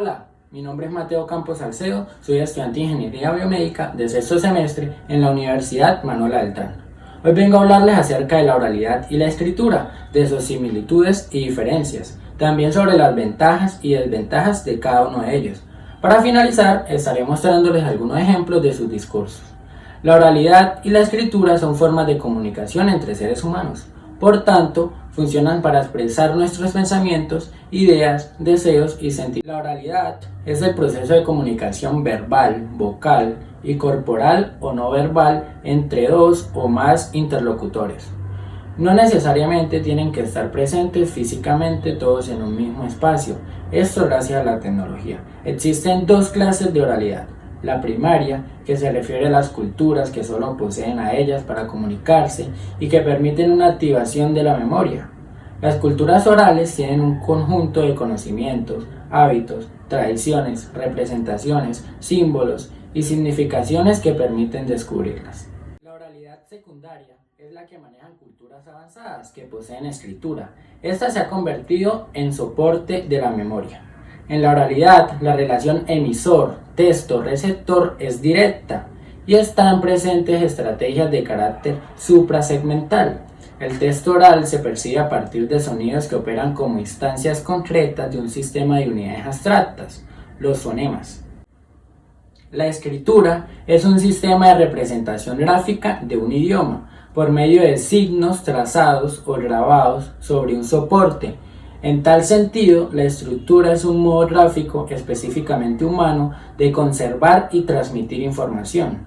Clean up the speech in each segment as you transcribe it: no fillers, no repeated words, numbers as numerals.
Hola, mi nombre es Mateo Campos Salcedo, soy estudiante de Ingeniería Biomédica de sexto semestre en la Universidad Manuel Beltrán. Hoy vengo a hablarles acerca de la oralidad y la escritura, de sus similitudes y diferencias, también sobre las ventajas y desventajas de cada uno de ellos. Para finalizar, estaré mostrándoles algunos ejemplos de sus discursos. La oralidad y la escritura son formas de comunicación entre seres humanos. Por tanto, funcionan para expresar nuestros pensamientos, ideas, deseos y sentimientos. La oralidad es el proceso de comunicación verbal, vocal y corporal o no verbal entre dos o más interlocutores. No necesariamente tienen que estar presentes físicamente todos en un mismo espacio, esto gracias a la tecnología. Existen dos clases de oralidad. La primaria, que se refiere a las culturas que solo poseen a ellas para comunicarse y que permiten una activación de la memoria. Las culturas orales tienen un conjunto de conocimientos, hábitos, tradiciones, representaciones, símbolos y significaciones que permiten descubrirlas. La oralidad secundaria es la que manejan culturas avanzadas que poseen escritura. Esta se ha convertido en soporte de la memoria. En la oralidad, la relación emisor-texto-receptor es directa y están presentes estrategias de carácter suprasegmental. El texto oral se percibe a partir de sonidos que operan como instancias concretas de un sistema de unidades abstractas, los fonemas. La escritura es un sistema de representación gráfica de un idioma por medio de signos trazados o grabados sobre un soporte. En tal sentido, la estructura es un modo gráfico específicamente humano de conservar y transmitir información.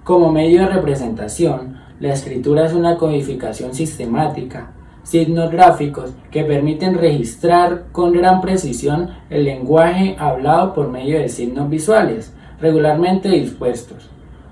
Como medio de representación, la escritura es una codificación sistemática, signos gráficos que permiten registrar con gran precisión el lenguaje hablado por medio de signos visuales, regularmente dispuestos.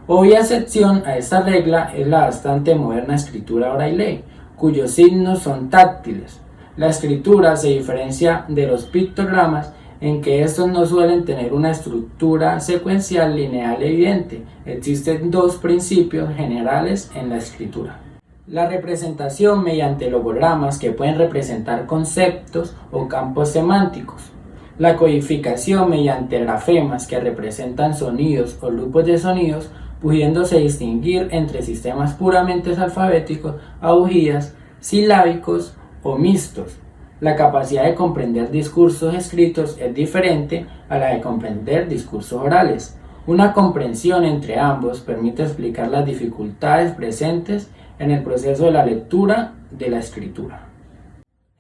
Obvia excepción a esta regla es la bastante moderna escritura braille, cuyos signos son táctiles. La escritura se diferencia de los pictogramas en que estos no suelen tener una estructura secuencial lineal evidente. Existen dos principios generales en la escritura. La representación mediante logogramas que pueden representar conceptos o campos semánticos. La codificación mediante grafemas que representan sonidos o grupos de sonidos, pudiéndose distinguir entre sistemas puramente alfabéticos, abugidas, silábicos o mixtos. La capacidad de comprender discursos escritos es diferente a la de comprender discursos orales. Una comprensión entre ambos permite explicar las dificultades presentes en el proceso de la lectura de la escritura.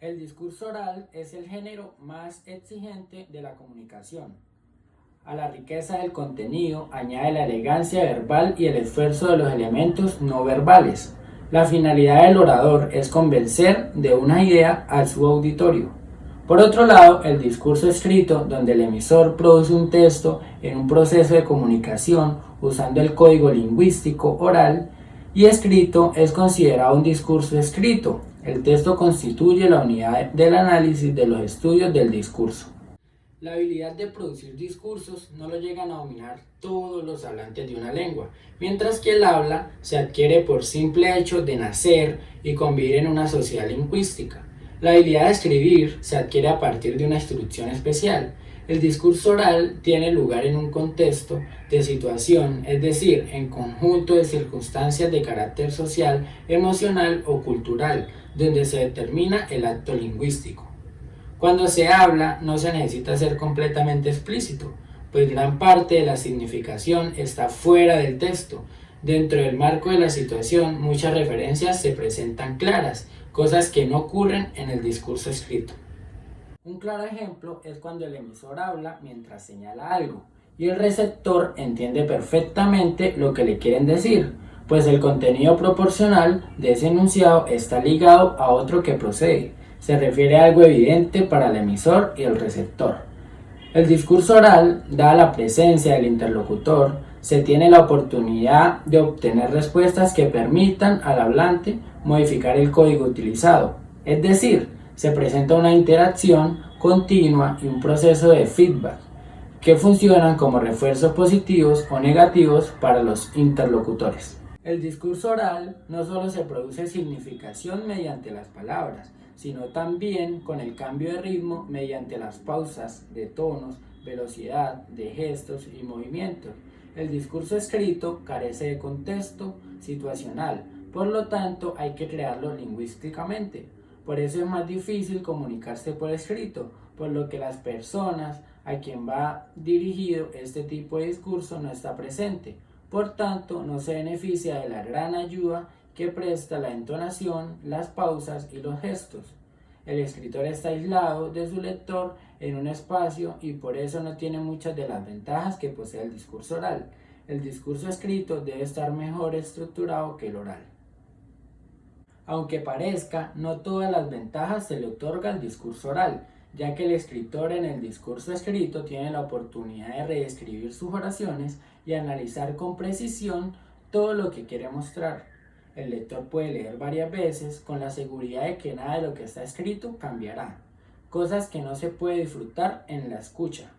El discurso oral es el género más exigente de la comunicación. A la riqueza del contenido añade la elegancia verbal y el esfuerzo de los elementos no verbales. La finalidad del orador es convencer de una idea a su auditorio. Por otro lado, el discurso escrito, donde el emisor produce un texto en un proceso de comunicación usando el código lingüístico oral y escrito, es considerado un discurso escrito. El texto constituye la unidad del análisis de los estudios del discurso. La habilidad de producir discursos no lo llegan a dominar todos los hablantes de una lengua, mientras que el habla se adquiere por simple hecho de nacer y convivir en una sociedad lingüística. La habilidad de escribir se adquiere a partir de una instrucción especial. El discurso oral tiene lugar en un contexto de situación, es decir, en conjunto de circunstancias de carácter social, emocional o cultural, donde se determina el acto lingüístico. Cuando se habla, no se necesita ser completamente explícito, pues gran parte de la significación está fuera del texto. Dentro del marco de la situación, muchas referencias se presentan claras, cosas que no ocurren en el discurso escrito. Un claro ejemplo es cuando el emisor habla mientras señala algo, y el receptor entiende perfectamente lo que le quieren decir, pues el contenido proporcional de ese enunciado está ligado a otro que procede. Se refiere a algo evidente para el emisor y el receptor. El discurso oral, dada la presencia del interlocutor, se tiene la oportunidad de obtener respuestas que permitan al hablante modificar el código utilizado. Es decir, se presenta una interacción continua y un proceso de feedback que funcionan como refuerzos positivos o negativos para los interlocutores. El discurso oral no solo se produce significación mediante las palabras, sino también con el cambio de ritmo mediante las pausas de tonos, velocidad de gestos y movimientos. El discurso escrito carece de contexto situacional, por lo tanto hay que crearlo lingüísticamente. Por eso es más difícil comunicarse por escrito, por lo que las personas a quien va dirigido este tipo de discurso no está presente. Por tanto, no se beneficia de la gran ayuda que presta la entonación, las pausas y los gestos. El escritor está aislado de su lector en un espacio y por eso no tiene muchas de las ventajas que posee el discurso oral. El discurso escrito debe estar mejor estructurado que el oral. Aunque parezca, no todas las ventajas se le otorga al discurso oral, ya que el escritor en el discurso escrito tiene la oportunidad de reescribir sus oraciones y analizar con precisión todo lo que quiere mostrar. El lector puede leer varias veces con la seguridad de que nada de lo que está escrito cambiará, cosas que no se puede disfrutar en la escucha.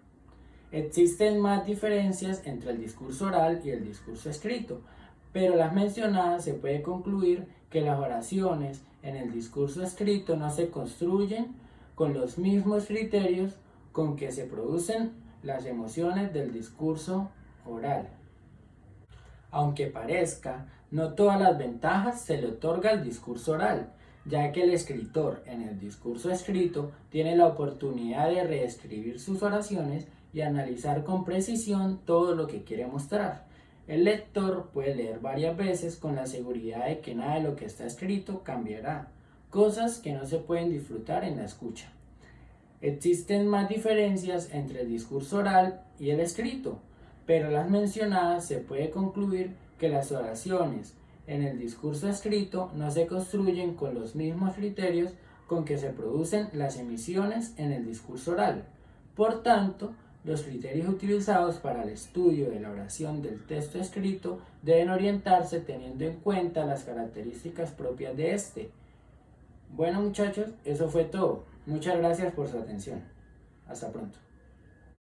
Existen más diferencias entre el discurso oral y el discurso escrito, pero las mencionadas se puede concluir que las oraciones en el discurso escrito no se construyen con los mismos criterios con que se producen las emociones del discurso oral. Aunque parezca, no todas las ventajas se le otorga al discurso oral, ya que el escritor en el discurso escrito tiene la oportunidad de reescribir sus oraciones y analizar con precisión todo lo que quiere mostrar. El lector puede leer varias veces con la seguridad de que nada de lo que está escrito cambiará, cosas que no se pueden disfrutar en la escucha. Existen más diferencias entre el discurso oral y el escrito, pero las mencionadas se puede concluir que las oraciones en el discurso escrito no se construyen con los mismos criterios con que se producen las emisiones en el discurso oral. Por tanto, los criterios utilizados para el estudio de la oración del texto escrito deben orientarse teniendo en cuenta las características propias de este. Bueno muchachos, eso fue todo. Muchas gracias por su atención. Hasta pronto.